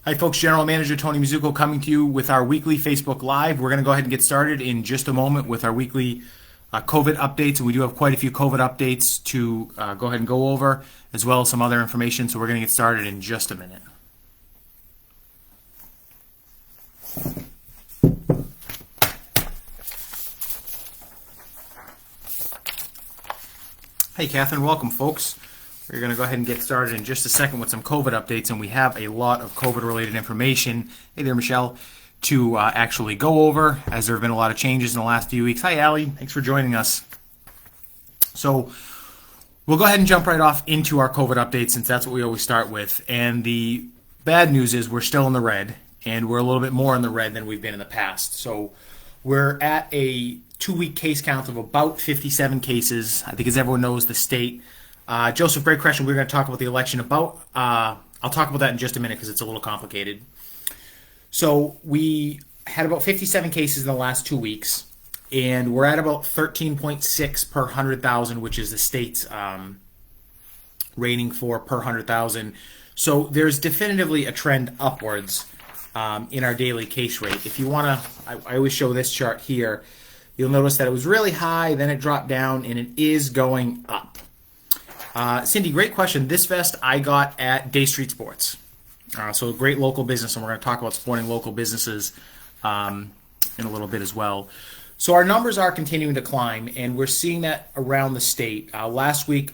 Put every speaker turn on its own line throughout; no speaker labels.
Hi folks, General Manager Tony Mazzucco coming to you with our weekly Facebook Live. We're going to go ahead and get started in just a moment with our weekly COVID updates, and we do have quite a few COVID updates to go ahead and go over, as well as some other information, so we're going to get started in just a minute. Hey Catherine, welcome folks. We're going to go ahead and get started in just a second with some COVID updates, and we have a lot of COVID-related information. Hey there, Michelle, to actually go over, as there have been a lot of changes in the last few weeks. Hi, Allie. Thanks for joining us. So we'll go ahead and jump right off into our COVID updates, since that's what we always start with. And the bad news is we're still in the red, and we're a little bit more in the red than we've been in the past. So we're at a 2-week case count of about 57 cases. I think, as everyone knows, the state. Joseph, great question. We're going to talk about the election I'll talk about that in just a minute because it's a little complicated. So we had about 57 cases in the last 2 weeks, and we're at about 13.6 per 100,000, which is the state's rating for per 100,000. So there's definitively a trend upwards in our daily case rate. If you want to, I always show this chart here. You'll notice that it was really high, then it dropped down, and it is going up. Cindy, great question. This vest I got at Day Street Sports. So a great local business, and we're going to talk about supporting local businesses in a little bit as well. So our numbers are continuing to climb, and we're seeing that around the state. Last week,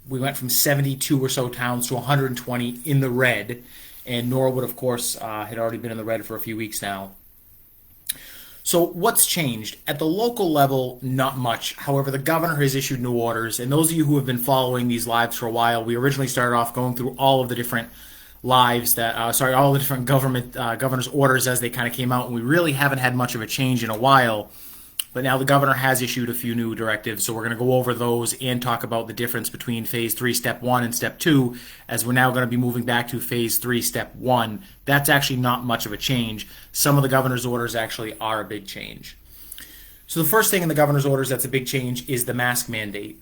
we went from 72 or so towns to 120 in the red, and Norwood, of course, had already been in the red for a few weeks now. So what's changed? At the local level, not much. However, the governor has issued new orders, and those of you who have been following these lives for a while, we originally started off going through all of the different lives that, all the different governor's orders as they kind of came out, and we really haven't had much of a change in a while. But now the governor has issued a few new directives, so we're going to go over those and talk about the difference between Phase 3, Step 1, and Step 2, as we're now going to be moving back to Phase 3, Step 1. That's actually not much of a change. Some of the governor's orders actually are a big change. So the first thing in the governor's orders that's a big change is the mask mandate.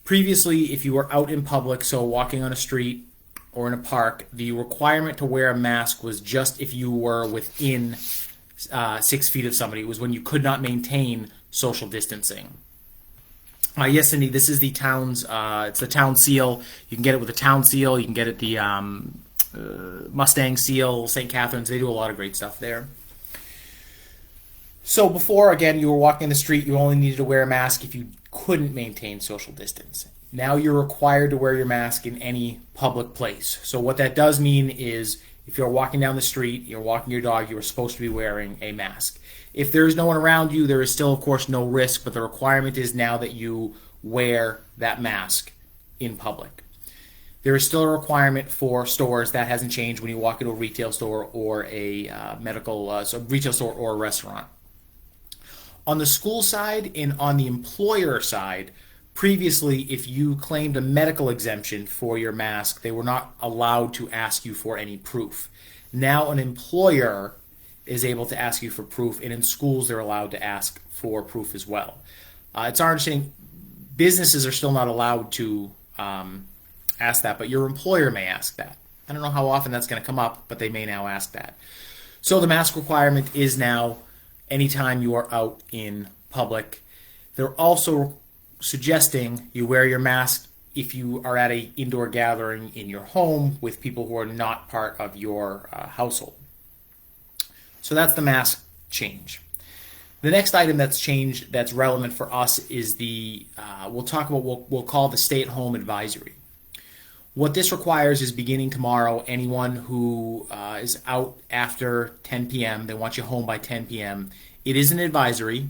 Previously, if you were out in public, so walking on a street or in a park, the requirement to wear a mask was just if you were within 6 feet of somebody. It was when you could not maintain social distancing. Yes, Cindy, this is the town's, it's the town seal. You can get it with the town seal. You can get it the Mustang seal, St. Catharines. They do a lot of great stuff there. So before, again, you were walking in the street, you only needed to wear a mask if you couldn't maintain social distance. Now you're required to wear your mask in any public place. So what that does mean is, if you're walking down the street, you're walking your dog, you are supposed to be wearing a mask. If there is no one around you, there is still, of course, no risk, but the requirement is now that you wear that mask in public. There is still a requirement for stores. That hasn't changed when you walk into a retail store or a retail store or a restaurant. On the school side and on the employer side, previously, if you claimed a medical exemption for your mask, they were not allowed to ask you for any proof. Now an employer is able to ask you for proof, and in schools they're allowed to ask for proof as well. It's our understanding businesses are still not allowed to ask that, but your employer may ask that. I don't know how often that's going to come up, but they may now ask that. So the mask requirement is now anytime you are out in public. They're also suggesting you wear your mask if you are at an indoor gathering in your home with people who are not part of your household. So that's the mask change. The next item that's changed that's relevant for us is we'll call the stay-at-home advisory. What this requires is, beginning tomorrow, anyone who is out after 10 p.m., they want you home by 10 p.m. It is an advisory,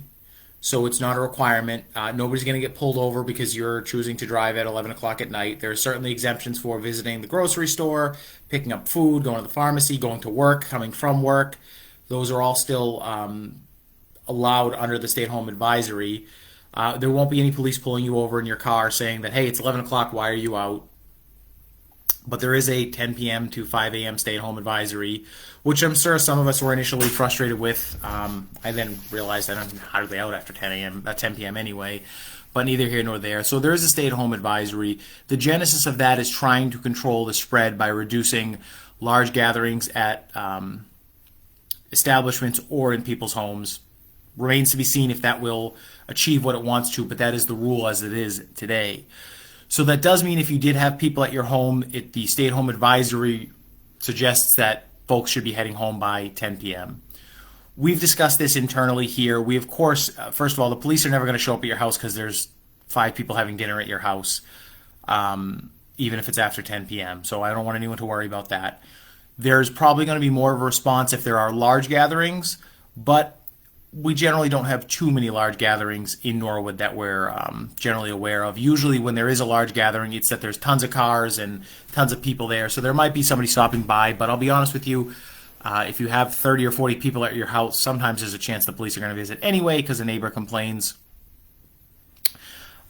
so it's not a requirement. Nobody's going to get pulled over because you're choosing to drive at 11 o'clock at night. There are certainly exemptions for visiting the grocery store, picking up food, going to the pharmacy, going to work, coming from work. Those are all still allowed under the stay-at-home advisory. There won't be any police pulling you over in your car saying that, hey, it's 11 o'clock, why are you out? But there is a 10 p.m. to 5 a.m. stay-at-home advisory, which I'm sure some of us were initially frustrated with. I then realized I don't know how to be out after 10 p.m. anyway. but neither here nor there. So there is a stay-at-home advisory. The genesis of that is trying to control the spread by reducing large gatherings at establishments or in people's homes. Remains to be seen if that will achieve what it wants to, but that is the rule as it is today. So that does mean if you did have people at your home, the stay-at-home advisory suggests that folks should be heading home by 10 p.m. We've discussed this internally here. We, of course, first of all, the police are never going to show up at your house because there's 5 people having dinner at your house, even if it's after 10 p.m. So I don't want anyone to worry about that. There's probably going to be more of a response if there are large gatherings, but we generally don't have too many large gatherings in Norwood that we're generally aware of. Usually when there is a large gathering, it's that there's tons of cars and tons of people there. So there might be somebody stopping by, but I'll be honest with you, if you have 30 or 40 people at your house, sometimes there's a chance the police are going to visit anyway because a neighbor complains.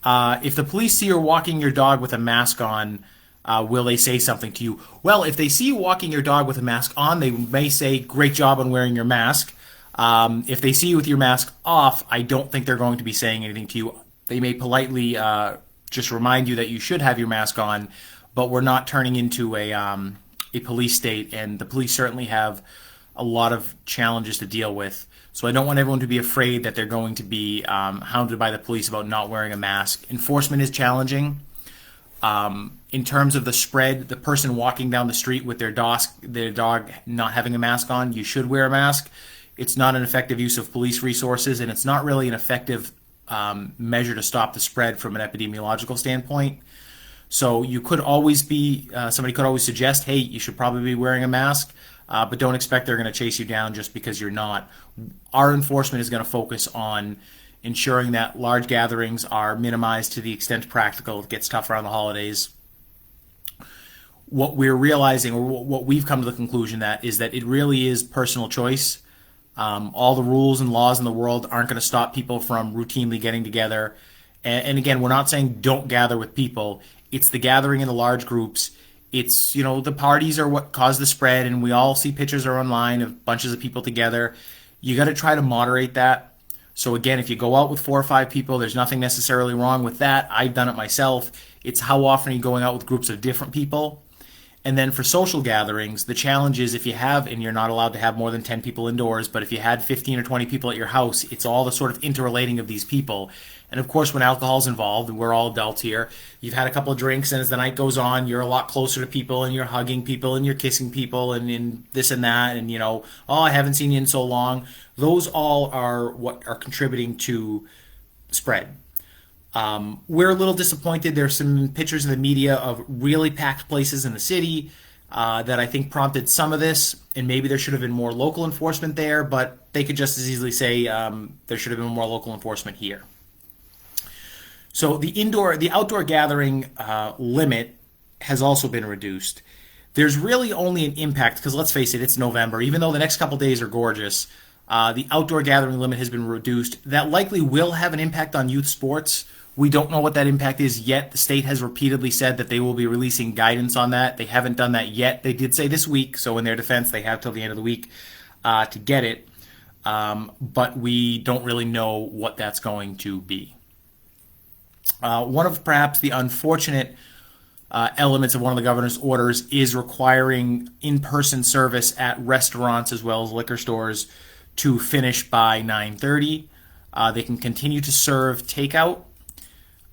If the police see you walking your dog with a mask on, will they say something to you? Well, if they see you walking your dog with a mask on, they may say, "Great job on wearing your mask." If they see you with your mask off, I don't think they're going to be saying anything to you. They may politely just remind you that you should have your mask on, but we're not turning into a police state, and the police certainly have a lot of challenges to deal with. So I don't want everyone to be afraid that they're going to be hounded by the police about not wearing a mask. Enforcement is challenging. In terms of the spread, the person walking down the street with their dog not having a mask on, you should wear a mask. It's not an effective use of police resources, and it's not really an effective measure to stop the spread from an epidemiological standpoint. So you could always be, somebody could always suggest, hey, you should probably be wearing a mask, but don't expect they're going to chase you down just because you're not. Our enforcement is going to focus on ensuring that large gatherings are minimized to the extent practical. It gets tough around the holidays. What we're realizing, or what we've come to the conclusion that, is that it really is personal choice. All the rules and laws in the world aren't going to stop people from routinely getting together. And again, we're not saying don't gather with people. It's the gathering in the large groups. It's, the parties are what cause the spread, and we all see pictures or online of bunches of people together. You got to try to moderate that. So again, if you go out with 4 or 5 people, there's nothing necessarily wrong with that. I've done it myself. It's how often are you going out with groups of different people? And then for social gatherings, the challenge is if you have, and you're not allowed to have more than 10 people indoors, but if you had 15 or 20 people at your house, it's all the sort of interrelating of these people. And of course, when alcohol's involved, and we're all adults here, you've had a couple of drinks, and as the night goes on, you're a lot closer to people, and you're hugging people, and you're kissing people, and this and that, and oh, I haven't seen you in so long. Those all are what are contributing to spread. We're a little disappointed. There's some pictures in the media of really packed places in the city that I think prompted some of this, and maybe there should have been more local enforcement there, but they could just as easily say there should have been more local enforcement here. So the outdoor gathering limit has also been reduced. There's really only an impact, because let's face it, it's November. Even though the next couple days are gorgeous, the outdoor gathering limit has been reduced. That likely will have an impact on youth sports. We don't know what that impact is yet. The state has repeatedly said that they will be releasing guidance on that. They haven't done that yet. They did say this week, so in their defense, they have till the end of the week to get it. But we don't really know what that's going to be. One of perhaps the unfortunate elements of one of the governor's orders is requiring in-person service at restaurants as well as liquor stores to finish by 9:30. They can continue to serve takeout.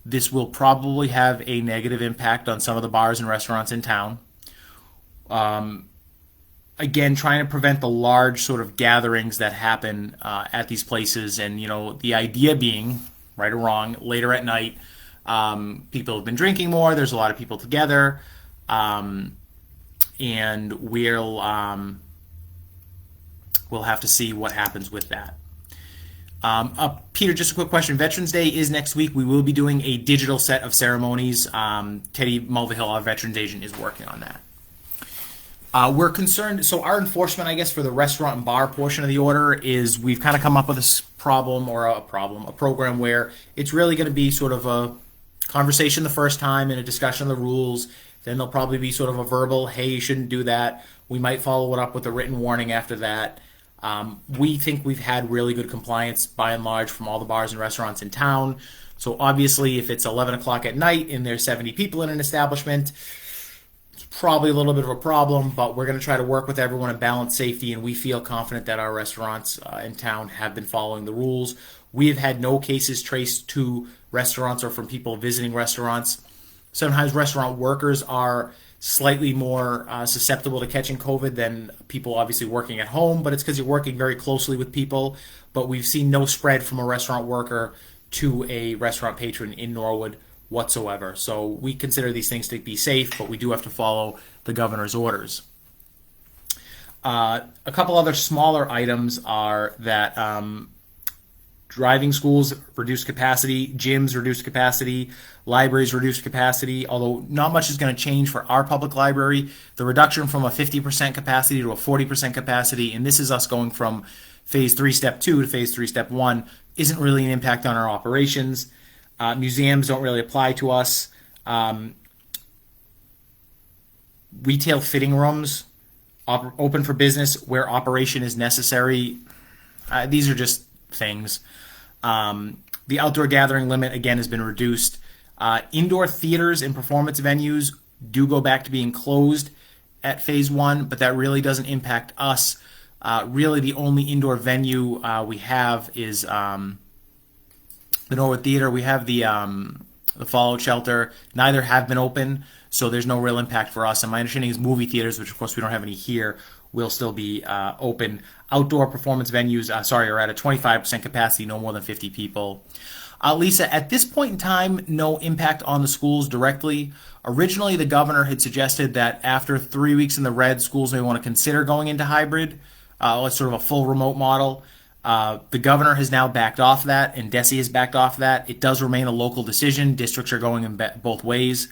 This will probably have a negative impact on some of the bars and restaurants in town. Again, trying to prevent the large sort of gatherings that happen at these places, and the idea being, right or wrong, later at night, people have been drinking more. There's a lot of people together, and we'll have to see what happens with that. Peter, just a quick question. Veterans Day is next week. We will be doing a digital set of ceremonies. Teddy Mulvihill, our veterans agent, is working on that. We're concerned, so our enforcement, I guess, for the restaurant and bar portion of the order is we've kind of come up with a program where it's really going to be sort of a conversation the first time and a discussion of the rules. Then there'll probably be sort of a verbal, hey, you shouldn't do that. We might follow it up with a written warning after that. We think we've had really good compliance by and large from all the bars and restaurants in town. So obviously, if it's 11 o'clock at night and there's 70 people in an establishment, it's probably a little bit of a problem, but we're going to try to work with everyone and balance safety, and we feel confident that our restaurants in town have been following the rules. We have had no cases traced to restaurants or from people visiting restaurants. Sometimes restaurant workers are slightly more susceptible to catching COVID than people obviously working at home, but it's because you're working very closely with people. But we've seen no spread from a restaurant worker to a restaurant patron in Norwood whatsoever. So we consider these things to be safe, but we do have to follow the governor's orders. A couple other smaller items are that driving schools reduced capacity, gyms reduced capacity, libraries reduced capacity, although not much is going to change for our public library. The reduction from a 50% capacity to a 40% capacity, and this is us going from phase 3 step 2 to phase 3 step 1, isn't really an impact on our operations. Museums don't really apply to us. Retail fitting rooms open for business where operation is necessary. These are just things. The outdoor gathering limit, again, has been reduced. Indoor theaters and performance venues do go back to being closed at phase 1, but that really doesn't impact us. Really, the only indoor venue we have is the Norwood Theater. We have the Fallout Shelter. Neither have been open, so there's no real impact for us. And my understanding is movie theaters, which of course we don't have any here, will still be open. Outdoor performance venues, are at a 25% capacity, no more than 50 people. Lisa, at this point in time, no impact on the schools directly. Originally, the governor had suggested that after 3 weeks in the red, schools may want to consider going into hybrid, sort of a full remote model. The governor has now backed off that, and DESE has backed off that. It does remain a local decision. Districts are going in both ways.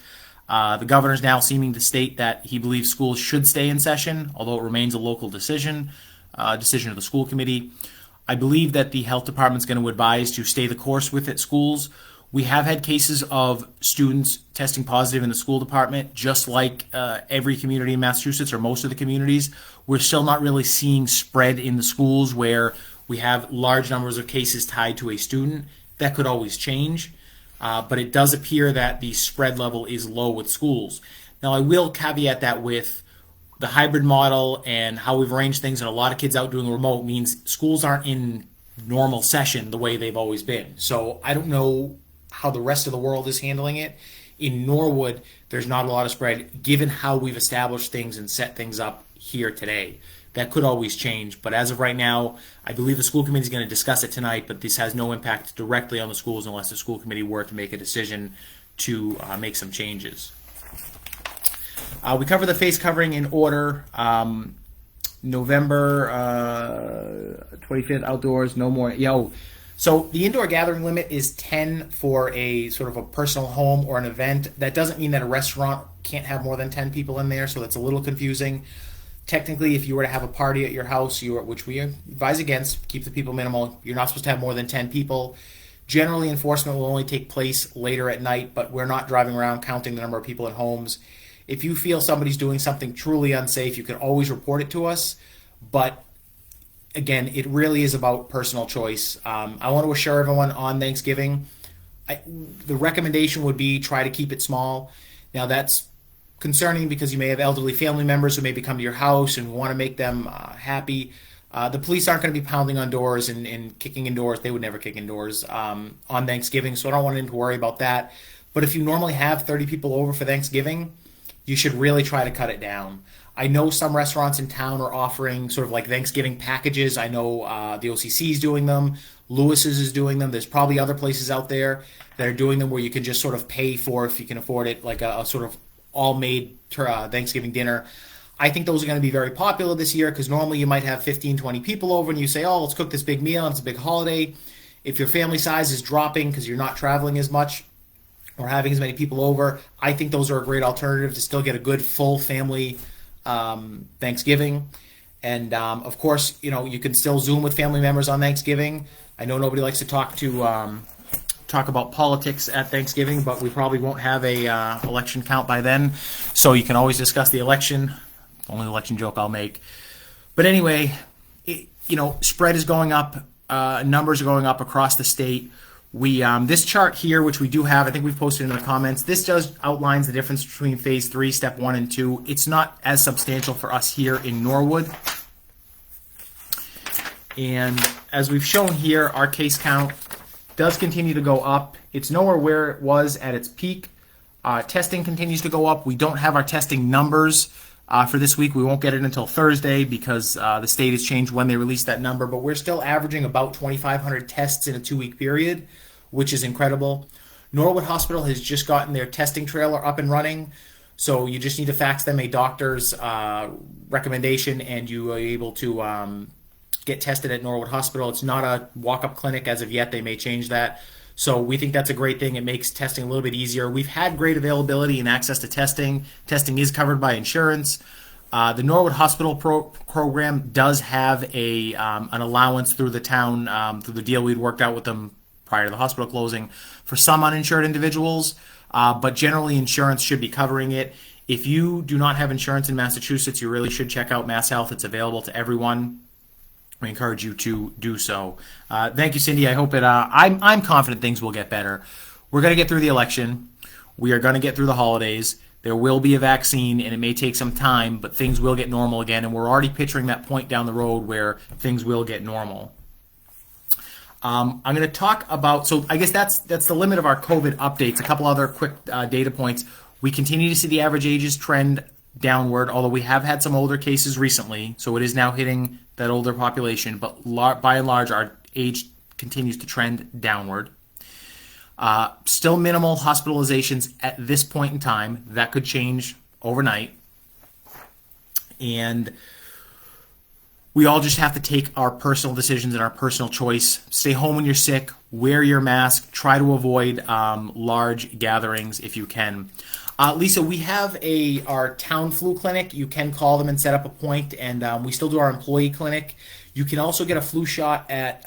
The governor is now seeming to state that he believes schools should stay in session, although it remains a local decision of the school committee. I believe that the health department is going to advise to stay the course with it schools. We have had cases of students testing positive in the school department, just like every community in Massachusetts or most of the communities. We're still not really seeing spread in the schools where we have large numbers of cases tied to a student. That could always change, but it does appear that the spread level is low with schools. Now, I will caveat that with the hybrid model and how we've arranged things, and a lot of kids out doing remote means schools aren't in normal session the way they've always been. So I don't know how the rest of the world is handling it. In Norwood, there's not a lot of spread, given how we've established things and set things up here today. That could always change, but as of right now, I believe the school committee is going to discuss it tonight, but this has no impact directly on the schools unless the school committee were to make a decision to make some changes. We cover the face covering in order. November 25th, outdoors, no more. So the indoor gathering limit is 10 for a sort of a personal home or an event. That doesn't mean that a restaurant can't have more than 10 people in there, so that's a little confusing. Technically, if you were to have a party at your house, which we advise against, keep the people minimal, you're not supposed to have more than 10 people. Generally, enforcement will only take place later at night, but we're not driving around counting the number of people in homes. If you feel somebody's doing something truly unsafe, you can always report it to us. But again, it really is about personal choice. I want to assure everyone on Thanksgiving, the recommendation would be try to keep it small. Now, that's concerning because you may have elderly family members who maybe come to your house and want to make them happy. The police aren't going to be pounding on doors and kicking in doors. They would never kick in doors on Thanksgiving, so I don't want them to worry about that. But if you normally have 30 people over for Thanksgiving, you should really try to cut it down. I know some restaurants in town are offering sort of like Thanksgiving packages. I know the OCC is doing them. Lewis's is doing them. There's probably other places out there that are doing them where you can just sort of pay for, if you can afford it, like a sort of all-made Thanksgiving dinner. I think those are going to be very popular this year because normally you might have 15, 20 people over and you say, oh, let's cook this big meal and it's a big holiday. If your family size is dropping because you're not traveling as much or having as many people over, I think those are a great alternative to still get a good full family Thanksgiving. And of course, you can still Zoom with family members on Thanksgiving. I know nobody likes to talk about politics at Thanksgiving, but we probably won't have a election count by then, so you can always discuss the election. Only election joke I'll make. But anyway, spread is going up, numbers are going up across the state. This chart here, which we do have, I think we've posted in the comments, this does outlines the difference between phase 3, step 1 and 2. It's not as substantial for us here in Norwood. And as we've shown here, our case count does continue to go up. It's nowhere where it was at its peak. Testing continues to go up. We don't have our testing numbers for this week. We won't get it until Thursday because the state has changed when they release that number, but we're still averaging about 2,500 tests in a 2-week period, which is incredible. Norwood Hospital has just gotten their testing trailer up and running, so you just need to fax them a doctor's recommendation and you are able to get tested at Norwood Hospital. It's not a walk-up clinic as of yet. They may change that. So we think that's a great thing. It makes testing a little bit easier. We've had great availability and access to testing. Testing is covered by insurance. The Norwood Hospital program does have an allowance through the town, through the deal we'd worked out with them prior to the hospital closing, for some uninsured individuals, but generally insurance should be covering it. If you do not have insurance in Massachusetts, you really should check out MassHealth. It's available to everyone. We encourage you to do so. Thank you, Cindy. I hope I'm confident things will get better. We're going to get through the election. We are going to get through the holidays. There will be a vaccine, and it may take some time, but things will get normal again, and we're already picturing that point down the road where things will get normal. I'm going to talk about, so I guess that's the limit of our COVID updates. A couple other quick data points. We continue to see the average ages trend downward, although we have had some older cases recently, so it is now hitting that older population, but by and large, our age continues to trend downward. Still minimal hospitalizations at this point in time. That could change overnight. And we all just have to take our personal decisions and our personal choice. Stay home when you're sick, wear your mask, try to avoid large gatherings if you can. Lisa, we have our town flu clinic. You can call them and set up a point, and we still do our employee clinic. You can also get a flu shot at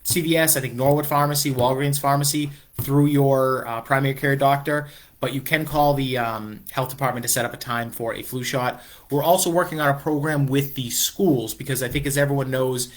CVS, I think Norwood Pharmacy, Walgreens Pharmacy, through your primary care doctor, but you can call the health department to set up a time for a flu shot. We're also working on a program with the schools because I think, as everyone knows,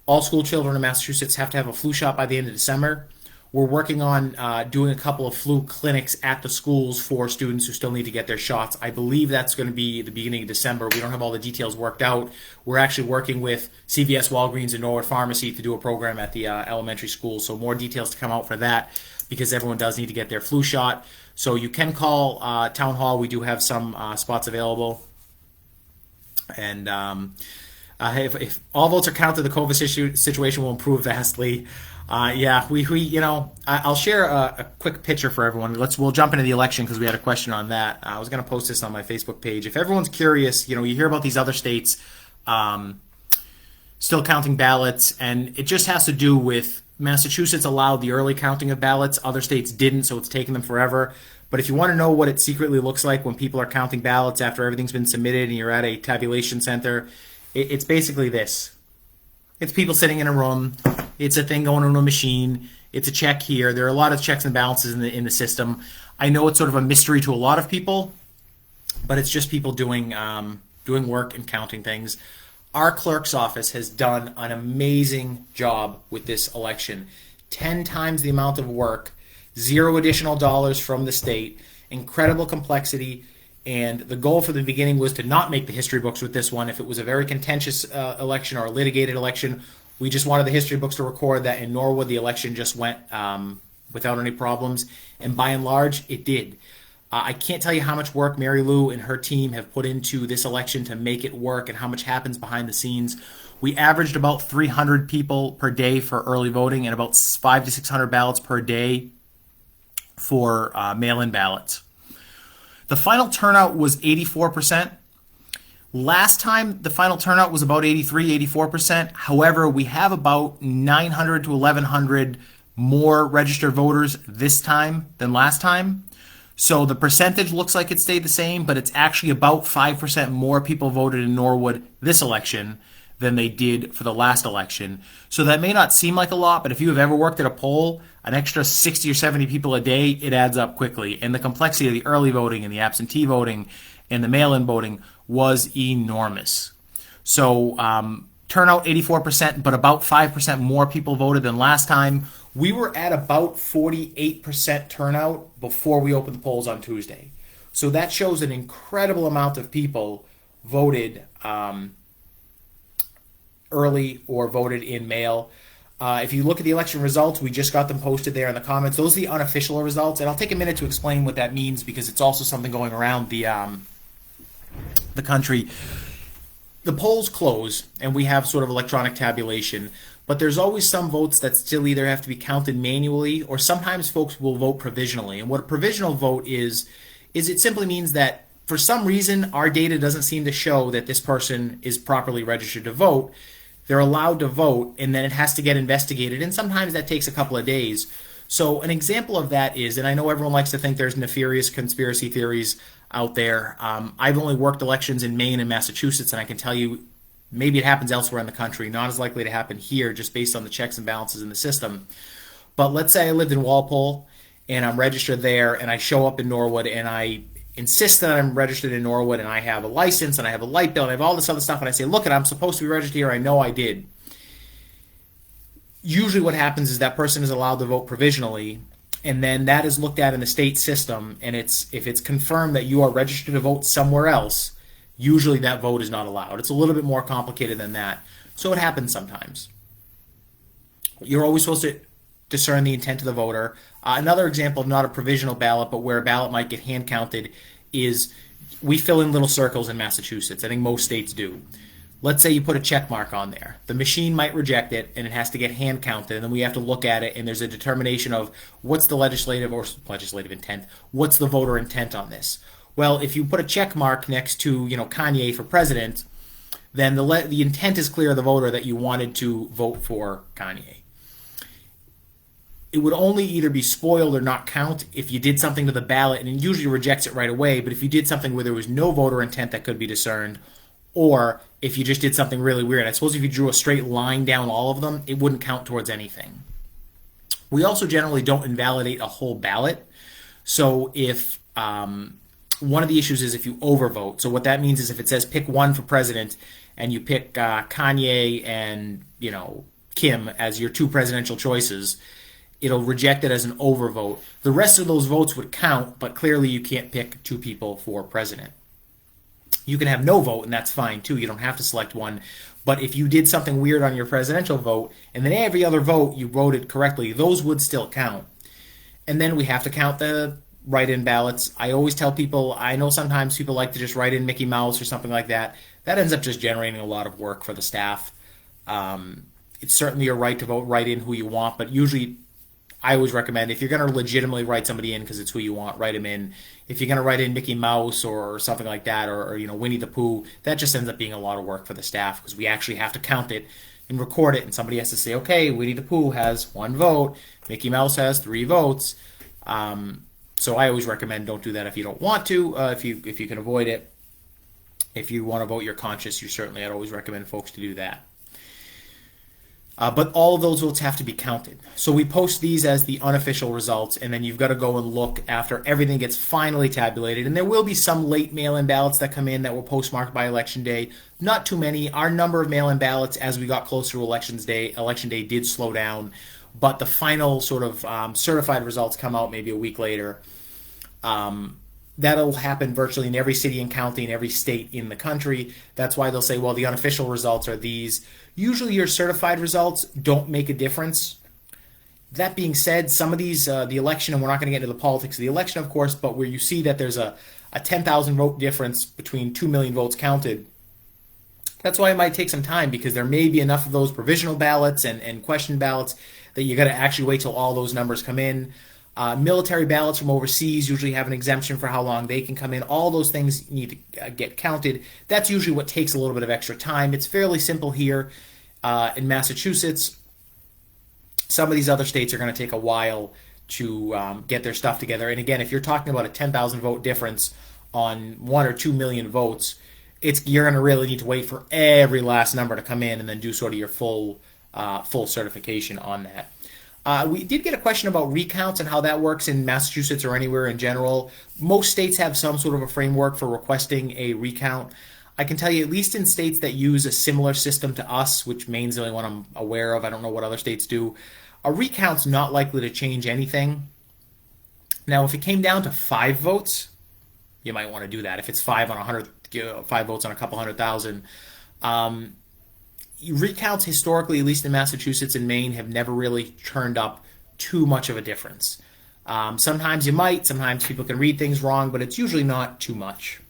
all school children in Massachusetts have to have a flu shot by the end of December. We're working on doing a couple of flu clinics at the schools for students who still need to get their shots. I believe that's going to be the beginning of December. We don't have all the details worked out. We're actually working with CVS, Walgreens, and Norwood Pharmacy to do a program at the elementary schools. So more details to come out for that because everyone does need to get their flu shot. So you can call Town Hall. We do have some spots available. And if all votes are counted, the COVID situation will improve vastly. I'll share a quick picture for everyone. We'll jump into the election because we had a question on that. I was going to post this on my Facebook page. If everyone's curious, you hear about these other states still counting ballots, and it just has to do with Massachusetts allowed the early counting of ballots. Other states didn't, so it's taken them forever. But if you want to know what it secretly looks like when people are counting ballots after everything's been submitted and you're at a tabulation center, it's basically this. It's people sitting in a room. It's a thing going into a machine. It's a check here. There are a lot of checks and balances in the system. I know it's sort of a mystery to a lot of people, but it's just people doing work and counting things. Our clerk's office has done an amazing job with this election. 10 times the amount of work, 0 additional dollars from the state, incredible complexity. And the goal for the beginning was to not make the history books with this one. If it was a very contentious election or a litigated election, we just wanted the history books to record that in Norwood the election just went without any problems. And by and large, it did. I can't tell you how much work Mary Lou and her team have put into this election to make it work and how much happens behind the scenes. We averaged about 300 people per day for early voting and about 500 to 600 ballots per day for mail-in ballots. The final turnout was 84%. Last time, the final turnout was about 84%. However, we have about 900 to 1,100 more registered voters this time than last time. So the percentage looks like it stayed the same, but it's actually about 5% more people voted in Norwood this election than they did for the last election. So that may not seem like a lot, but if you have ever worked at a poll, an extra 60 or 70 people a day, it adds up quickly. And the complexity of the early voting and the absentee voting and the mail-in voting was enormous. So turnout 84%, but about 5% more people voted than last time. We were at about 48% turnout before we opened the polls on Tuesday. So that shows an incredible amount of people voted early or voted in mail. If you look at the election results, we just got them posted there in the comments. Those are the unofficial results, and I'll take a minute to explain what that means because it's also something going around the country. The polls close, and we have sort of electronic tabulation, but there's always some votes that still either have to be counted manually or sometimes folks will vote provisionally. And what a provisional vote is it simply means that for some reason our data doesn't seem to show that this person is properly registered to vote. They're allowed to vote, and then it has to get investigated, and sometimes that takes a couple of days. So an example of that is, and I know everyone likes to think there's nefarious conspiracy theories out there. I've only worked elections in Maine and Massachusetts, and I can tell you maybe it happens elsewhere in the country, not as likely to happen here just based on the checks and balances in the system. But let's say I lived in Walpole, and I'm registered there, and I show up in Norwood, and I insist that I'm registered in Norwood, and I have a license, and I have a light bill, and I have all this other stuff, and I say, look, I'm supposed to be registered here, I know I did. Usually what happens is that person is allowed to vote provisionally, and then that is looked at in the state system, and if it's confirmed that you are registered to vote somewhere else, usually that vote is not allowed. It's a little bit more complicated than that, so it happens sometimes. You're always supposed to discern the intent of the voter. Another example of not a provisional ballot, but where a ballot might get hand counted, is we fill in little circles in Massachusetts. I think most states do. Let's say you put a check mark on there. The machine might reject it, and it has to get hand counted, and then we have to look at it, and there's a determination of what's the legislative intent, what's the voter intent on this. Well, if you put a check mark next to, Kanye for president, then the intent is clear of the voter that you wanted to vote for Kanye. It would only either be spoiled or not count if you did something to the ballot, and it usually rejects it right away, but if you did something where there was no voter intent that could be discerned, or if you just did something really weird. I suppose if you drew a straight line down all of them, it wouldn't count towards anything. We also generally don't invalidate a whole ballot. So if one of the issues is if you overvote. So what that means is if it says pick one for president and you pick Kanye and Kim as your two presidential choices, it'll reject it as an overvote. The rest of those votes would count, but clearly you can't pick two people for president. You can have no vote, and that's fine too. You don't have to select one. But if you did something weird on your presidential vote, and then every other vote you voted correctly, those would still count. And then we have to count the write-in ballots. I always tell people, I know sometimes people like to just write in Mickey Mouse or something like that. That ends up just generating a lot of work for the staff. It's certainly your right to vote write in who you want, but usually I always recommend if you're going to legitimately write somebody in because it's who you want, write them in. If you're going to write in Mickey Mouse or something like that, or Winnie the Pooh, that just ends up being a lot of work for the staff because we actually have to count it and record it, and somebody has to say, okay, Winnie the Pooh has 1 vote, Mickey Mouse has 3 votes. So I always recommend don't do that if you don't want to, if you can avoid it. If you want to vote your conscience, I'd always recommend folks to do that. But all of those votes have to be counted. So we post these as the unofficial results, and then you've got to go and look after everything gets finally tabulated. And there will be some late mail-in ballots that come in that were postmarked by Election Day. Not too many. Our number of mail-in ballots as we got closer to Election Day did slow down. But the final sort of certified results come out maybe a week later. That'll happen virtually in every city and county in every state in the country. That's why they'll say, well, the unofficial results are these. Usually your certified results don't make a difference. That being said, some of these, the election, and we're not going to get into the politics of the election, of course, but where you see that there's a 10,000 vote difference between 2 million votes counted, that's why it might take some time because there may be enough of those provisional ballots and question ballots that you got to actually wait till all those numbers come in. Military ballots from overseas usually have an exemption for how long they can come in. All those things need to get counted. That's usually what takes a little bit of extra time. It's fairly simple here in Massachusetts. Some of these other states are going to take a while to get their stuff together. And again, if you're talking about a 10,000 vote difference on 1 or 2 million votes, you're going to really need to wait for every last number to come in and then do sort of your full certification on that. We did get a question about recounts and how that works in Massachusetts or anywhere in general. Most states have some sort of a framework for requesting a recount. I can tell you, at least in states that use a similar system to us, which Maine's the only one I'm aware of, I don't know what other states do, A recount's not likely to change anything. Now, if it came down to 5 votes, you might want to do that. If it's 5 votes on a couple 100,000. Recounts historically, at least in Massachusetts and Maine, have never really turned up too much of a difference. Sometimes you might, sometimes people can read things wrong, but it's usually not too much.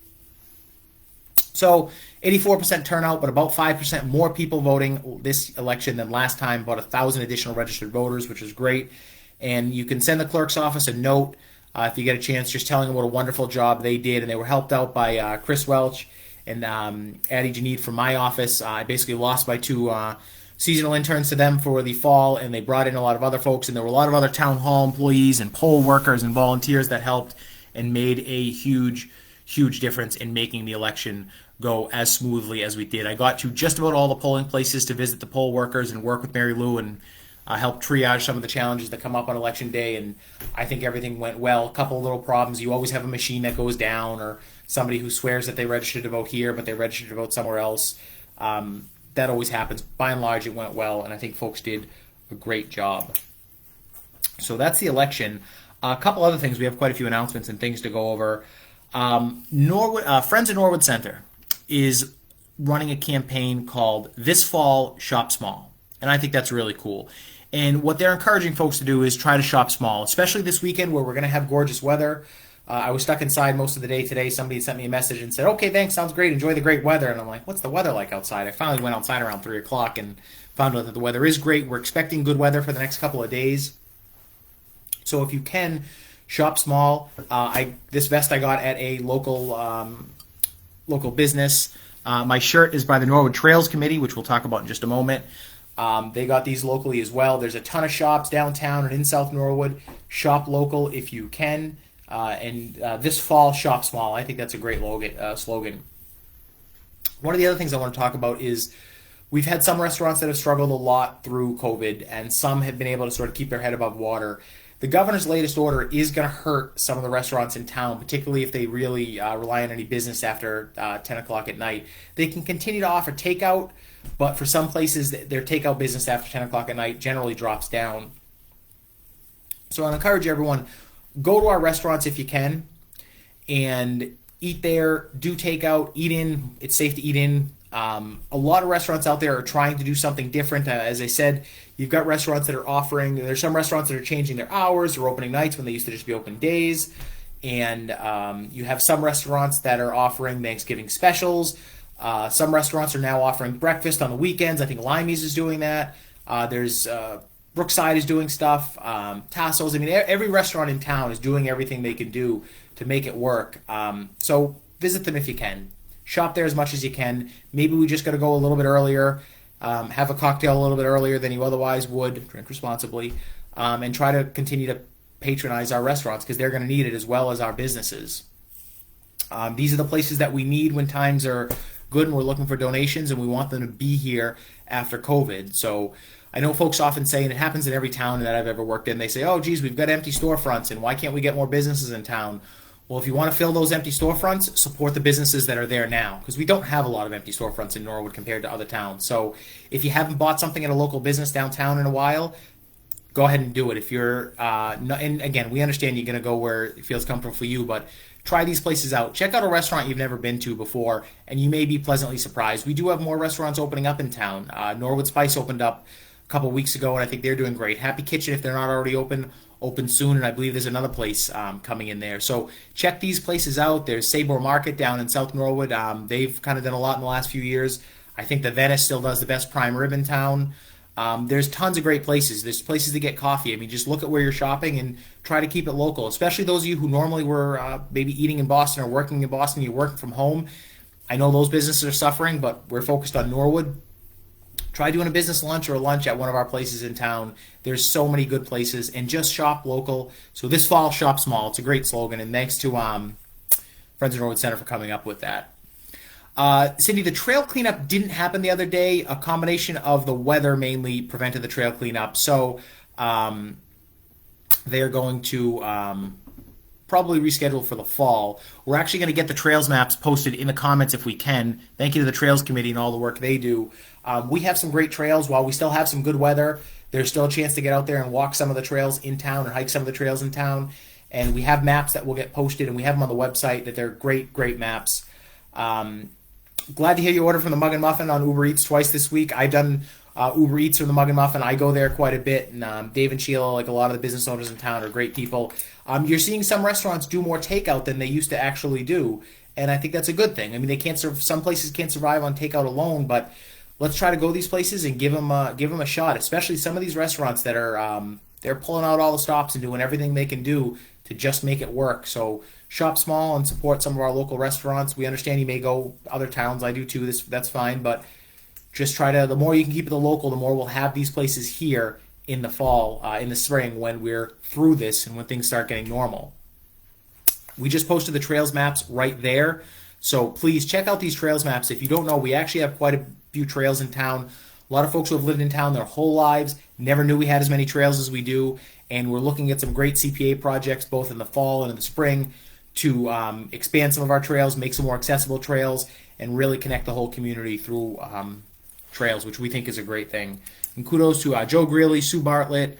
So 84% turnout, but about 5% more people voting this election than last time, about 1,000 additional registered voters, which is great. And you can send the clerk's office a note if you get a chance, just telling them what a wonderful job they did. And they were helped out by Chris Welch and Addie Janid from my office. I basically lost my two seasonal interns to them for the fall, and they brought in a lot of other folks, and there were a lot of other town hall employees and poll workers and volunteers that helped and made a huge difference in making the election go as smoothly as we did. I got to just about all the polling places to visit the poll workers and work with Mary Lou and help triage some of the challenges that come up on election day, and I think everything went well. A couple of little problems. You always have a machine that goes down, or somebody who swears that they registered to vote here but they registered to vote somewhere else. That always happens. By and large, it went well, and I think folks did a great job. So that's the election. A couple other things. We have quite a few announcements and things to go over. Friends of Norwood Center is running a campaign called This Fall Shop Small, and I think that's really cool. And what they're encouraging folks to do is try to shop small, especially this weekend where we're going to have gorgeous weather. I was stuck inside most of the day today. Somebody sent me a message and said, okay, thanks, sounds great, enjoy the great weather. And I'm like, what's the weather like outside? I finally went outside around 3 o'clock and found out that the weather is great. We're expecting good weather for the next couple of days. So if you can, shop small. This vest I got at a local business. My shirt is by the Norwood Trails Committee, which we'll talk about in just a moment. They got these locally as well. There's a ton of shops downtown and in South Norwood. Shop local if you can. This fall, shop small. I think that's a great slogan. One of the other things I want to talk about is we've had some restaurants that have struggled a lot through COVID, and some have been able to sort of keep their head above water. The governor's latest order is going to hurt some of the restaurants in town, particularly if they really rely on any business after 10 o'clock at night. They can continue to offer takeout, but for some places, their takeout business after 10 o'clock at night generally drops down. So I encourage everyone, go to our restaurants if you can and eat there, do takeout, eat in. It's safe to eat in. A lot of restaurants out there are trying to do something different. As I said, you've got restaurants that are offering, there's some restaurants that are changing their hours or opening nights when they used to just be open days. And you have some restaurants that are offering Thanksgiving specials. Some restaurants are now offering breakfast on the weekends. I think Limey's is doing that. There's Brookside is doing stuff. Tassos. I mean, every restaurant in town is doing everything they can do to make it work. So visit them if you can. Shop there as much as you can. Maybe we just got to go a little bit earlier. Have a cocktail a little bit earlier than you otherwise would. Drink responsibly. And try to continue to patronize our restaurants because they're going to need it as well as our businesses. These are the places that we need when times are good and we're looking for donations, and we want them to be here after COVID. So I know folks often say, and it happens in every town that I've ever worked in, they say, oh, geez, we've got empty storefronts, and why can't we get more businesses in town? Well, if you want to fill those empty storefronts, support the businesses that are there now, because we don't have a lot of empty storefronts in Norwood compared to other towns. So if you haven't bought something at a local business downtown in a while, go ahead and do it. If you're, and again, we understand you're going to go where it feels comfortable for you, but try these places out. Check out a restaurant you've never been to before, and you may be pleasantly surprised. We do have more restaurants opening up in town. Norwood Spice opened up a couple weeks ago, and I think they're doing great. Happy Kitchen, if they're not already open soon, and I believe there's another place coming in there. So check these places out. There's Sabor Market down in South Norwood. They've kind of done a lot in the last few years. I think the Venice still does the best prime rib in town. There's tons of great places. There's places to get coffee. I mean, just look at where you're shopping and try to keep it local, especially those of you who normally were maybe eating in Boston or working in Boston. You're working from home. I know those businesses are suffering, but we're focused on Norwood. Try doing a business lunch or a lunch at one of our places in town. There's so many good places, and just shop local. So this fall, shop small. It's a great slogan, and thanks to Friends of Norwood Center for coming up with that. Cindy, the trail cleanup didn't happen the other day. A combination of the weather mainly prevented the trail cleanup. So they are going to probably rescheduled for the fall. We're actually going to get the trails maps posted in the comments if we can. Thank you to the Trails Committee and all the work they do. We have some great trails. While we still have some good weather, there's still a chance to get out there and walk some of the trails in town or hike some of the trails in town. And we have maps that will get posted, and we have them on the website. That they're great, great maps. Glad to hear you ordered from the Mug and Muffin on Uber Eats twice this week. I've done Uber Eats from the Mug and Muffin. I go there quite a bit, and Dave and Sheila, like a lot of the business owners in town, are great people. You're seeing some restaurants do more takeout than they used to actually do, and I think that's a good thing. I mean, they can't some places can't survive on takeout alone, but let's try to go these places and give them a shot. Especially some of these restaurants that are they're pulling out all the stops and doing everything they can do to just make it work. So shop small and support some of our local restaurants. We understand you may go other towns. I do too. That's fine, but just try to, the more you can keep it the local, the more we'll have these places here in the fall, in the spring, when we're through this and when things start getting normal. We just posted the trails maps right there, so please check out these trails maps. If you don't know, we actually have quite a few trails in town. A lot of folks who have lived in town their whole lives never knew we had as many trails as we do, and we're looking at some great CPA projects both in the fall and in the spring to expand some of our trails, make some more accessible trails, and really connect the whole community through trails, which we think is a great thing. And kudos to Joe Greeley, Sue Bartlett,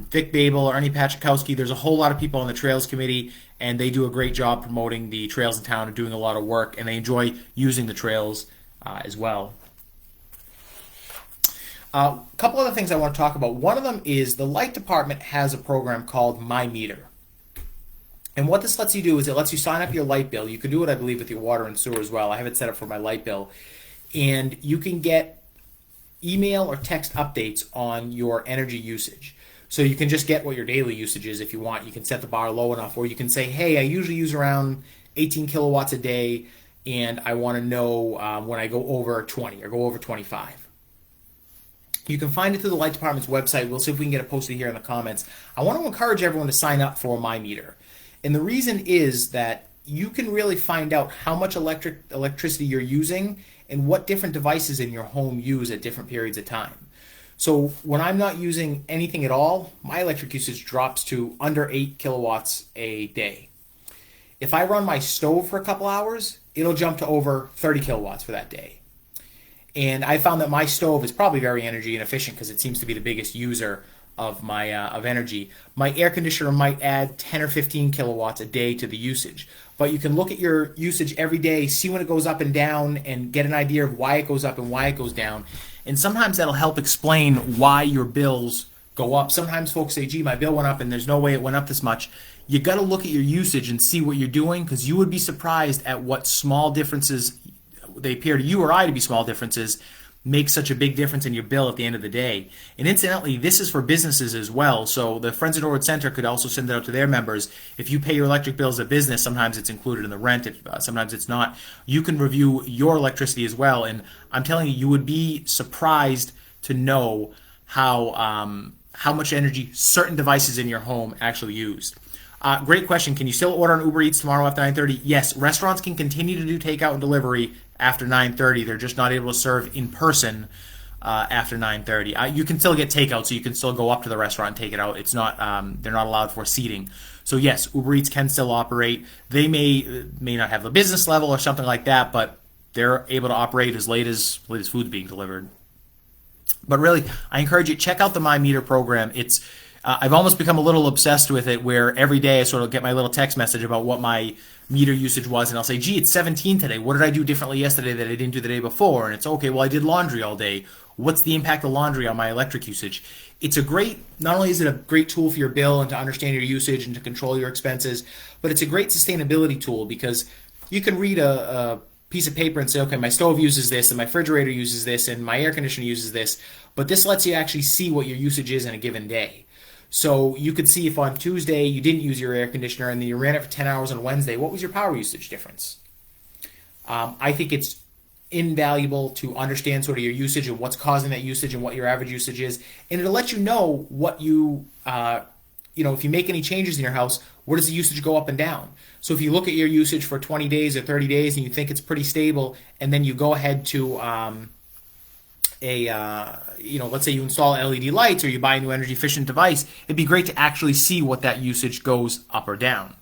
Vic Babel, Ernie Pachakowski. There's a whole lot of people on the Trails Committee, and they do a great job promoting the trails in town and doing a lot of work, and they enjoy using the trails as well. A couple other things I want to talk about. One of them is the light department has a program called My Meter. And what this lets you do is it lets you sign up your light bill. You can do it, I believe, with your water and sewer as well. I have it set up for my light bill. And you can get email or text updates on your energy usage. So you can just get what your daily usage is if you want. You can set the bar low enough, or you can say, hey, I usually use around 18 kilowatts a day, and I want to know when I go over 20 or go over 25. You can find it through the Light Department's website. We'll see if we can get it posted here in the comments. I want to encourage everyone to sign up for My Meter. And the reason is that you can really find out how much electricity you're using and what different devices in your home use at different periods of time. So when I'm not using anything at all, my electric usage drops to under 8 kilowatts a day. If I run my stove for a couple hours, it'll jump to over 30 kilowatts for that day. And I found that my stove is probably very energy inefficient because it seems to be the biggest user of my of energy. My air conditioner might add 10 or 15 kilowatts a day to the usage. But you can look at your usage every day, see when it goes up and down, and get an idea of why it goes up and why it goes down. And sometimes that'll help explain why your bills go up. Sometimes folks say, gee, my bill went up and there's no way it went up this much. You got to look at your usage and see what you're doing, because you would be surprised at what small differences, they appear to you or I to be small differences, make such a big difference in your bill at the end of the day. And incidentally, this is for businesses as well. So the Friends of Norwood Center could also send it out to their members. If you pay your electric bill as a business, sometimes it's included in the rent, sometimes it's not. You can review your electricity as well. And I'm telling you, you would be surprised to know how much energy certain devices in your home actually use. Great question. Can you still order on Uber Eats tomorrow after 9:30? Yes, restaurants can continue to do takeout and delivery after 9:30. They're just not able to serve in person after 9:30. You can still get takeout, so you can still go up to the restaurant and take it out. It's not they're not allowed for seating. So yes, Uber Eats can still operate. They may not have the business level or something like that, but they're able to operate as late as food's being delivered. But really, I encourage you, check out the My Meter program. It's I've almost become a little obsessed with it, where every day I sort of get my little text message about what my meter usage was, and I'll say, gee, it's 17 today. What did I do differently yesterday that I didn't do the day before? And it's, okay, well, I did laundry all day. What's the impact of laundry on my electric usage? It's a great, not only is it a great tool for your bill and to understand your usage and to control your expenses, but it's a great sustainability tool, because you can read a piece of paper and say, okay, my stove uses this, and my refrigerator uses this, and my air conditioner uses this, but this lets you actually see what your usage is in a given day. So you could see if on Tuesday you didn't use your air conditioner and then you ran it for 10 hours on Wednesday, what was your power usage difference? I think it's invaluable to understand sort of your usage and what's causing that usage and what your average usage is. And it'll let you know what you, if you make any changes in your house, where does the usage go up and down? So if you look at your usage for 20 days or 30 days and you think it's pretty stable, and then you go ahead to let's say you install LED lights or you buy a new energy efficient device, it'd be great to actually see what that usage goes up or down.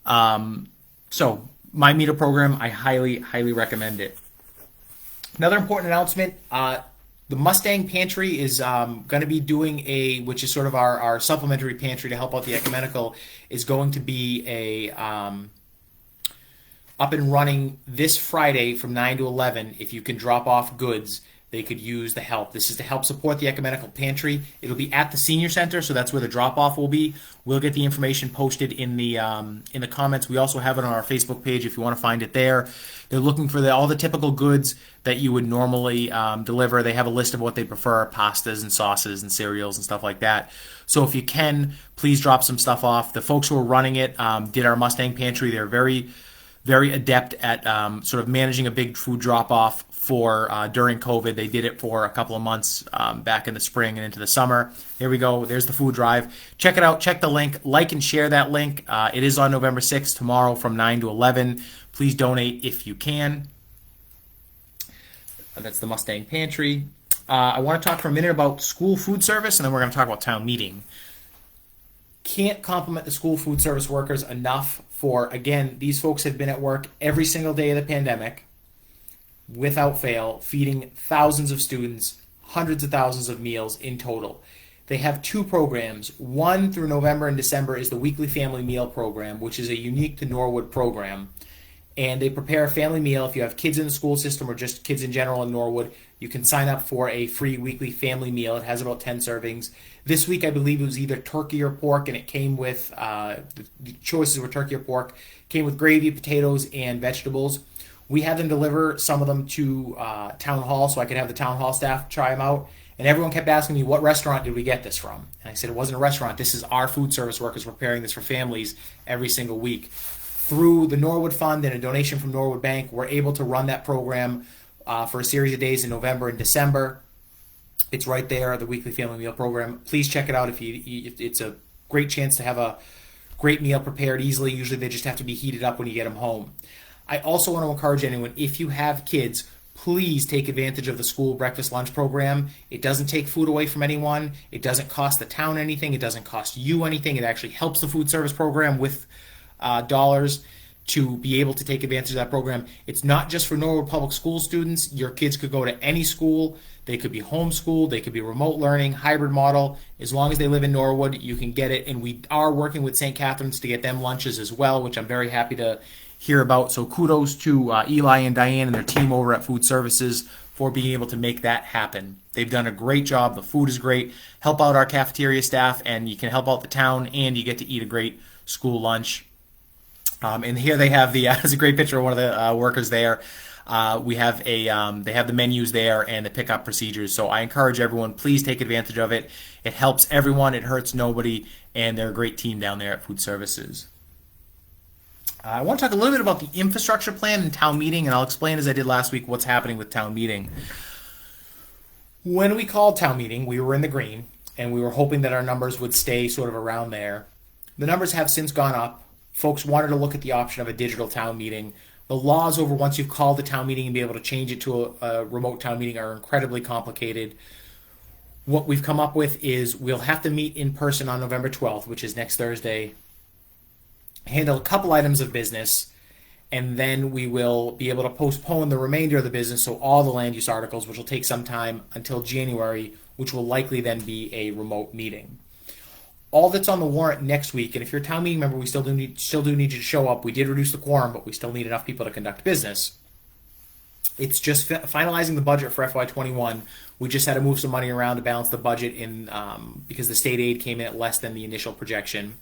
So my meal program, I highly recommend it. Another important announcement, the Mustang Pantry is going to be doing which is sort of our supplementary pantry to help out the ecumenical, is going to be up and running this Friday from 9 to 11. If you can drop off goods, they could use the help. This is to help support the ecumenical pantry. It'll be at the senior center, so that's where the drop-off will be. We'll get the information posted in the comments. We also have it on our Facebook page if you want to find it there. They're looking for all the typical goods that you would normally deliver. They have a list of what they prefer, pastas and sauces and cereals and stuff like that. So if you can, please drop some stuff off. The folks who are running it did our Mustang Pantry. They're very adept at sort of managing a big food drop-off for during COVID. They did it for a couple of months back in the spring and into the summer. Here we go. There's the food drive. Check it out. Check the link. Like and share that link. It is on November 6th, tomorrow from 9 to 11. Please donate if you can. That's the Mustang Pantry. I want to talk for a minute about school food service, and then we're going to talk about town meeting. Can't compliment the school food service workers enough for, again, these folks have been at work every single day of the pandemic, without fail, feeding thousands of students, hundreds of thousands of meals in total. They have two programs. One through November and December is the weekly family meal program, which is a unique to Norwood program. And they prepare a family meal. If you have kids in the school system or just kids in general in Norwood, you can sign up for a free weekly family meal. It has about 10 servings. This week, I believe it was either turkey or pork, and it came with, the choices were turkey or pork, came with gravy, potatoes, and vegetables. We had them deliver some of them to Town Hall so I could have the Town Hall staff try them out. And everyone kept asking me, what restaurant did we get this from? And I said, it wasn't a restaurant. This is our food service workers preparing this for families every single week. Through the Norwood Fund and a donation from Norwood Bank, we're able to run that program for a series of days in November and December. It's right there, the weekly family meal program. Please check it out. If it's a great chance to have a great meal prepared easily. Usually they just have to be heated up when you get them home. I also want to encourage anyone, if you have kids, please take advantage of the school breakfast lunch program. It doesn't take food away from anyone. It doesn't cost the town anything. It doesn't cost you anything. It actually helps the food service program with dollars to be able to take advantage of that program. It's not just for Norwood Public School students. Your kids could go to any school. They could be homeschooled. They could be remote learning, hybrid model. As long as they live in Norwood, you can get it. And we are working with St. Catherine's to get them lunches as well, which I'm very happy to hear about. So kudos to Eli and Diane and their team over at Food Services for being able to make that happen. They've done a great job. The food is great. Help out our cafeteria staff, and you can help out the town, and you get to eat a great school lunch. And here they have there's a great picture of one of the workers there. They have the menus there and the pickup procedures. So I encourage everyone, please take advantage of it. It helps everyone. It hurts nobody. And they're a great team down there at Food Services. I want to talk a little bit about the infrastructure plan and town meeting, and I'll explain, as I did last week, what's happening with town meeting. When we called town meeting, we were in the green, and we were hoping that our numbers would stay sort of around there. The numbers have since gone up. Folks wanted to look at the option of a digital town meeting. The laws over once you've called the town meeting and be able to change it to a remote town meeting are incredibly complicated. What we've come up with is we'll have to meet in person on November 12th, which is next Thursday, handle a couple items of business, and then we will be able to postpone the remainder of the business, so all the land use articles, which will take some time, until January, which will likely then be a remote meeting. All that's on the warrant next week, and if you're a town meeting member, we still do need you to show up. We did reduce the quorum, but we still need enough people to conduct business. It's just finalizing the budget for FY21. We just had to move some money around to balance the budget because the state aid came in at less than the initial projection.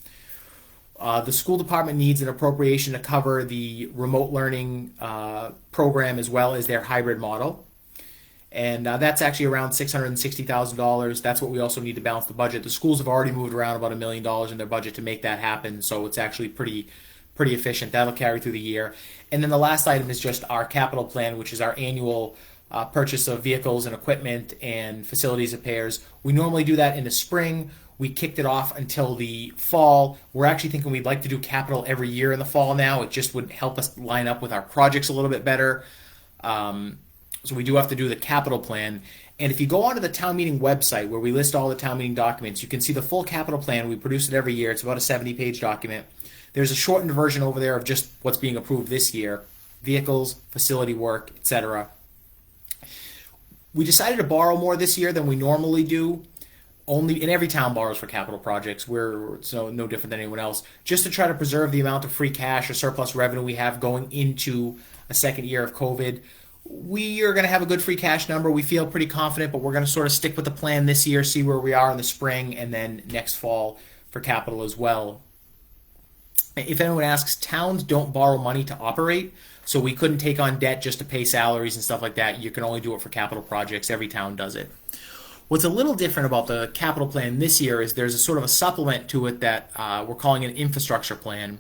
The school department needs an appropriation to cover the remote learning program as well as their hybrid model. And that's actually around $660,000. That's what we also need to balance the budget. The schools have already moved around about $1 million in their budget to make that happen, so it's actually pretty efficient. That'll carry through the year. And then the last item is just our capital plan, which is our annual purchase of vehicles and equipment and facilities repairs. We normally do that in the spring. We kicked it off until the fall. We're actually thinking we'd like to do capital every year in the fall now. It just would help us line up with our projects a little bit better. So we do have to do the capital plan. And if you go onto the town meeting website where we list all the town meeting documents, you can see the full capital plan. We produce it every year. It's about a 70-page document. There's a shortened version over there of just what's being approved this year: vehicles, facility work, etc. We decided to borrow more this year than we normally do. Only, and every town borrows for capital projects. We're so no different than anyone else, just to try to preserve the amount of free cash or surplus revenue we have going into a second year of COVID. We are going to have a good free cash number. We feel pretty confident, but we're going to sort of stick with the plan this year, see where we are in the spring, and then next fall for capital as well. If anyone asks, towns don't borrow money to operate, so we couldn't take on debt just to pay salaries and stuff like that. You can only do it for capital projects. Every town does it. What's a little different about the capital plan this year is there's a sort of a supplement to it that we're calling an infrastructure plan,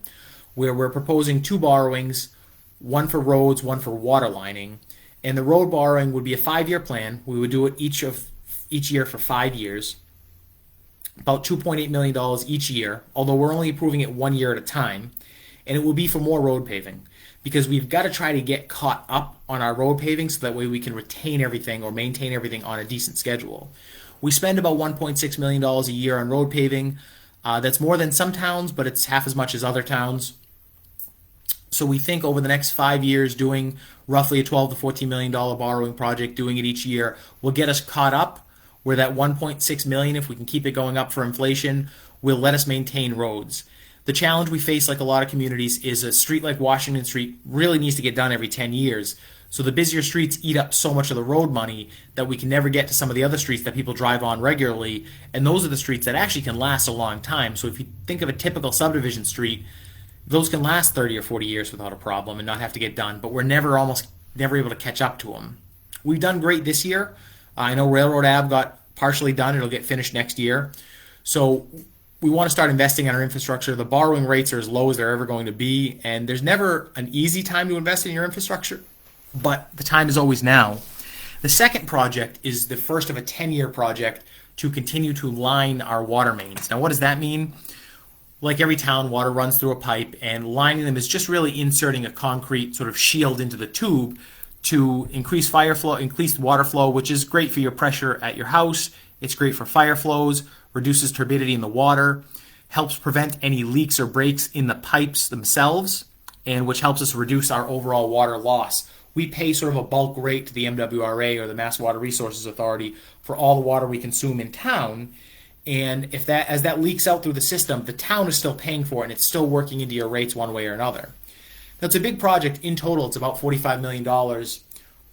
where we're proposing two borrowings, one for roads, one for water lining. And the road borrowing would be a 5-year plan. We would do it each year for 5 years, about $2.8 million each year, although we're only approving it 1 year at a time. And it will be for more road paving, because we've got to try to get caught up on our road paving so that way we can retain everything or maintain everything on a decent schedule. We spend about $1.6 million a year on road paving. That's more than some towns, but it's half as much as other towns. So we think over the next 5 years, doing roughly a $12 to $14 million borrowing project, doing it each year, will get us caught up where that $1.6 million, if we can keep it going up for inflation, will let us maintain roads. The challenge we face, like a lot of communities, is a street like Washington Street really needs to get done every 10 years. So the busier streets eat up so much of the road money that we can never get to some of the other streets that people drive on regularly, and those are the streets that actually can last a long time. So if you think of a typical subdivision street, those can last 30 or 40 years without a problem and not have to get done, but we're almost never able to catch up to them. We've done great this year. I know Railroad Ave got partially done. It'll get finished next year. So we want to start investing in our infrastructure. The borrowing rates are as low as they're ever going to be, and there's never an easy time to invest in your infrastructure, but the time is always now. The second project is the first of a 10-year project to continue to line our water mains. Now, what does that mean? Like every town, water runs through a pipe, and lining them is just really inserting a concrete sort of shield into the tube to increase fire flow, increase water flow, which is great for your pressure at your house. It's great for fire flows, reduces turbidity in the water, helps prevent any leaks or breaks in the pipes themselves, and which helps us reduce our overall water loss. We pay sort of a bulk rate to the MWRA, or the Mass Water Resources Authority, for all the water we consume in town. And if that, as that leaks out through the system, the town is still paying for it, and it's still working into your rates one way or another. Now, it's a big project. In total, it's about $45 million.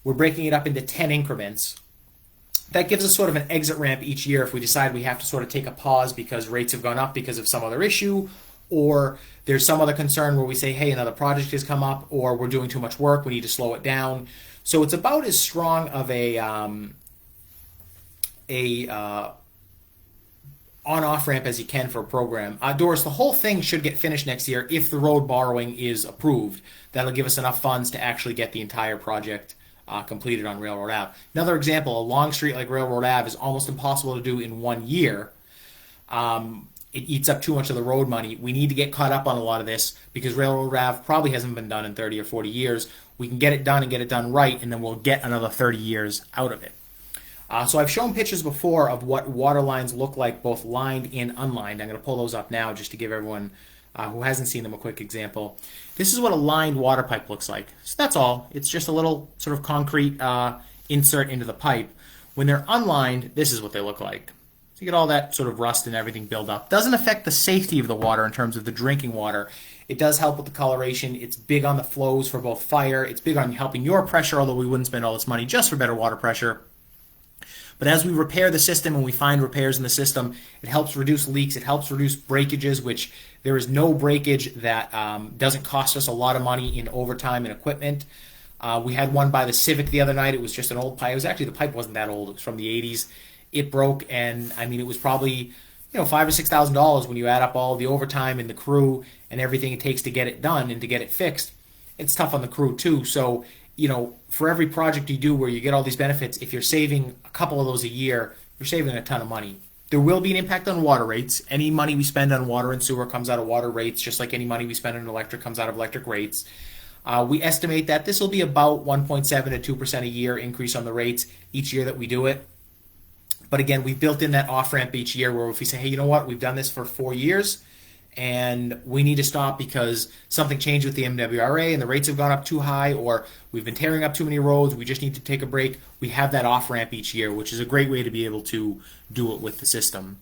We're breaking it up into 10 increments. That gives us sort of an exit ramp each year if we decide we have to sort of take a pause because rates have gone up because of some other issue, or there's some other concern where we say, hey, another project has come up, or we're doing too much work, we need to slow it down. So it's about as strong of a on-off ramp as you can for a program. Doris, the whole thing should get finished next year if the road borrowing is approved. That'll give us enough funds to actually get the entire project completed on Railroad Ave. Another example, a long street like Railroad Ave is almost impossible to do in 1 year. It eats up too much of the road money. We need to get caught up on a lot of this because Railroad Ave probably hasn't been done in 30 or 40 years. We can get it done and get it done right, and then we'll get another 30 years out of it. So I've shown pictures before of what water lines look like, both lined and unlined. I'm going to pull those up now just to give everyone who hasn't seen them a quick example. This is what a lined water pipe looks like. So that's all. It's just a little sort of concrete insert into the pipe. When they're unlined, this is what they look like. So you get all that sort of rust and everything build up. Doesn't affect the safety of the water in terms of the drinking water. It does help with the coloration. It's big on the flows for both fire. It's big on helping your pressure, although we wouldn't spend all this money just for better water pressure. But as we repair the system and we find repairs in the system, it helps reduce leaks, it helps reduce breakages, which there is no breakage that doesn't cost us a lot of money in overtime and equipment. We had one by the Civic the other night. It was just an old pipe. It was actually, the pipe wasn't that old. It was from the 80s. It broke, and I mean, it was probably $5,000 or $6,000 when you add up all the overtime and the crew and everything it takes to get it done and to get it fixed. It's tough on the crew too. So, for every project you do where you get all these benefits, if you're saving a couple of those a year, you're saving a ton of money. There will be an impact on water rates. Any money we spend on water and sewer comes out of water rates, just like any money we spend on electric comes out of electric rates. We estimate that this will be about 1.7 to 2% a year increase on the rates each year that we do it. But again, we've built in that off-ramp each year where if we say, hey, you know what, we've done this for 4 years, and we need to stop because something changed with the MWRA and the rates have gone up too high, or we've been tearing up too many roads, we just need to take a break. We have that off ramp each year, which is a great way to be able to do it with the system.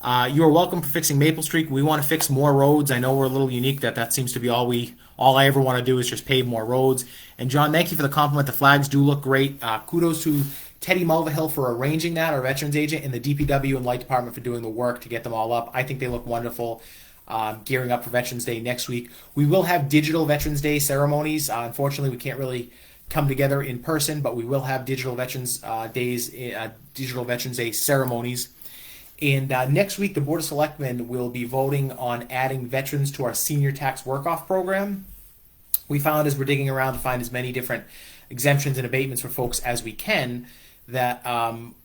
You are welcome for fixing Maple Street. We want to fix more roads. I know we're a little unique that seems to be all I ever want to do is just pave more roads. And John, thank you for the compliment. The flags do look great. Kudos to Teddy Mulvihill for arranging that, our veterans agent, and the DPW and Light Department for doing the work to get them all up. I think they look wonderful. Gearing up for Veterans Day next week. We will have digital Veterans Day ceremonies. Unfortunately, we can't really come together in person, but we will have digital Veterans digital Veterans Day ceremonies. And next week, the Board of Selectmen will be voting on adding veterans to our senior tax work-off program. We found as we're digging around to find as many different exemptions and abatements for folks as we can, that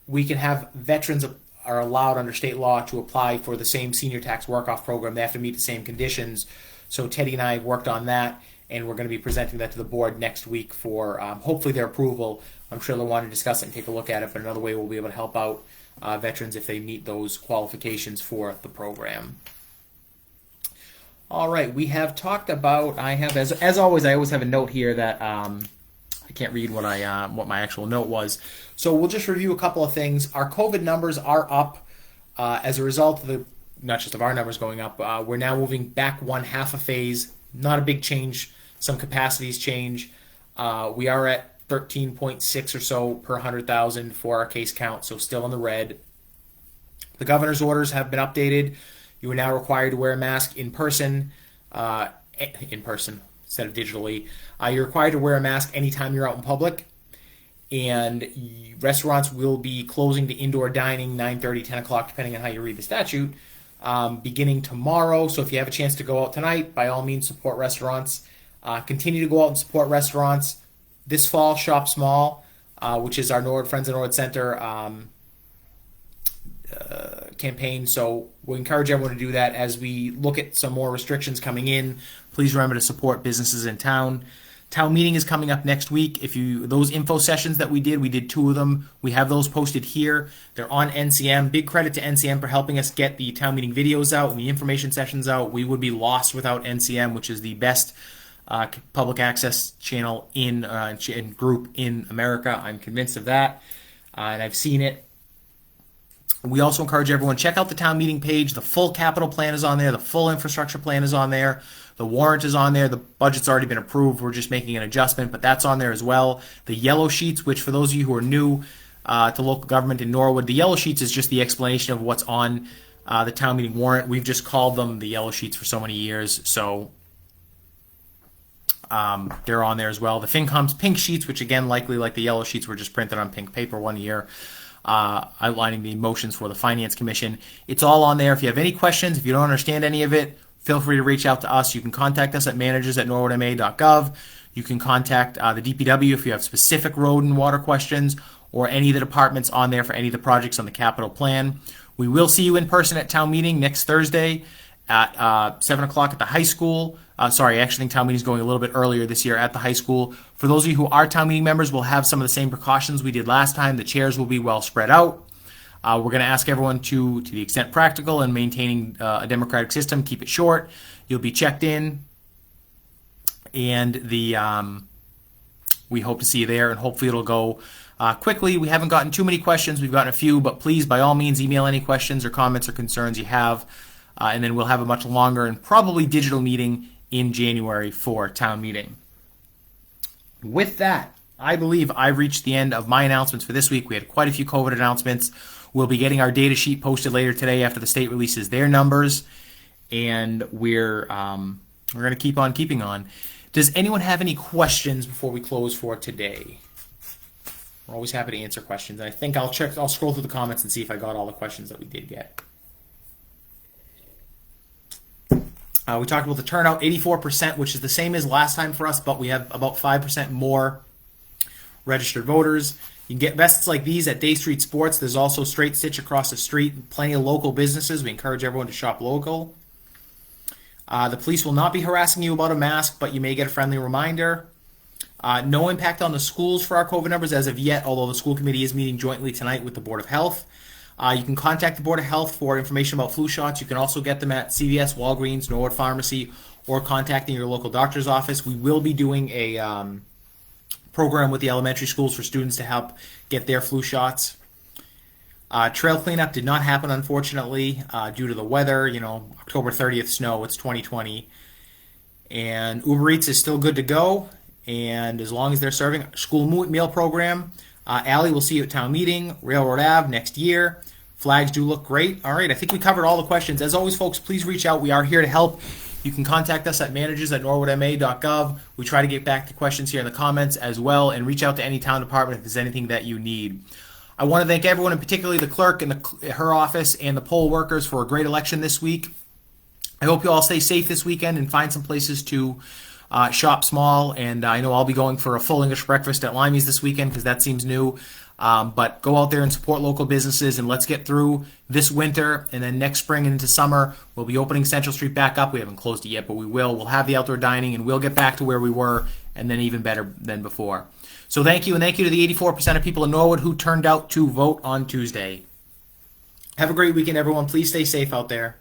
we can have veterans are allowed under state law to apply for the same senior tax work-off program. They have to meet the same conditions. So Teddy and I worked on that, and we're going to be presenting that to the board next week for hopefully their approval. I'm sure they'll want to discuss it and take a look at it, but another way we'll be able to help out veterans if they meet those qualifications for the program. All right, we have talked about, I have, as always, I always have a note here that I can't read what my actual note was. So we'll just review a couple of things. Our COVID numbers are up as a result of not just of our numbers going up. We're now moving back 1/2 a phase. Not a big change. Some capacities change. We are at 13.6 or so per 100,000 for our case count, so still in the red. The governor's orders have been updated. You are now required to wear a mask in person instead of digitally. You're required to wear a mask anytime you're out in public. And restaurants will be closing to indoor dining 9:30, 10 o'clock, depending on how you read the statute, beginning tomorrow. So if you have a chance to go out tonight, by all means, support restaurants. Continue to go out and support restaurants. This fall, Shop Small, which is our Friends of Nord Center campaign. So we encourage everyone to do that. As we look at some more restrictions coming in, please remember to support businesses in town. Town meeting is coming up next week. Those info sessions that we did 2 of them. We have those posted here. They're on NCM. Big credit to NCM for helping us get the town meeting videos out and the information sessions out. We would be lost without NCM, which is the best public access channel and group in America. I'm convinced of that, and I've seen it. We also encourage everyone, check out the town meeting page. The full capital plan is on there. The full infrastructure plan is on there. The warrant is on there. The budget's already been approved. We're just making an adjustment, but that's on there as well. The yellow sheets, which for those of you who are new to local government in Norwood, the yellow sheets is just the explanation of what's on the town meeting warrant. We've just called them the yellow sheets for so many years, so they're on there as well. The FinCom's pink sheets, which again, likely like the yellow sheets, were just printed on pink paper one year, outlining the motions for the Finance Commission. It's all on there. If you have any questions, if you don't understand any of it, feel free to reach out to us. You can contact us at managers@norwoodma.gov. You can contact the DPW if you have specific road and water questions, or any of the departments on there for any of the projects on the capital plan. We will see you in person at town meeting next Thursday at 7 o'clock at the high school. Sorry, I actually think town meeting is going a little bit earlier this year at the high school. For those of you who are town meeting members, we'll have some of the same precautions we did last time. The chairs will be well spread out. We're going to ask everyone to the extent practical and maintaining a democratic system, keep it short. You'll be checked in, and we hope to see you there, and hopefully it'll go quickly. We haven't gotten too many questions. We've gotten a few, but please, by all means, email any questions or comments or concerns you have, and then we'll have a much longer and probably digital meeting in January for town meeting. With that, I believe I've reached the end of my announcements for this week. We had quite a few COVID announcements. We'll be getting our data sheet posted later today after the state releases their numbers, and we're going to keep on keeping on. Does anyone have any questions before we close for today? We're always happy to answer questions. I think I'll scroll through the comments and see if I got all the questions that we did get. We talked about the turnout, 84%, which is the same as last time for us, but we have about 5% more registered voters. You can get vests like these at Day Street Sports. There's also Straight Stitch across the street. Plenty of local businesses. We encourage everyone to shop local. The police will not be harassing you about a mask, but you may get a friendly reminder. No impact on the schools for our COVID numbers as of yet, although the school committee is meeting jointly tonight with the Board of Health. You can contact the Board of Health for information about flu shots. You can also get them at CVS, Walgreens, Norwood Pharmacy, or contacting your local doctor's office. We will be doing a program with the elementary schools for students to help get their flu shots. Trail cleanup did not happen, unfortunately, due to the weather. October 30th snow. It's 2020. And Uber Eats is still good to go. And as long as they're serving school meal program, Allie, we'll see you at town meeting, Railroad Ave next year. Flags do look great. All right, I think we covered all the questions. As always, folks, please reach out. We are here to help. You can contact us at managers@norwoodma.gov. We try to get back to questions here in the comments as well, and reach out to any town department if there's anything that you need. I want to thank everyone, and particularly the clerk and her office and the poll workers, for a great election this week. I hope you all stay safe this weekend and find some places to shop small. And I know I'll be going for a full English breakfast at Limey's this weekend because that seems new. But go out there and support local businesses, and let's get through this winter, and then next spring and into summer we'll be opening Central Street back up. We haven't closed it yet, but we will. We'll have the outdoor dining, and we'll get back to where we were, and then even better than before. So thank you, and thank you to the 84% of people in Norwood who turned out to vote on Tuesday. Have a great weekend, everyone. Please stay safe out there.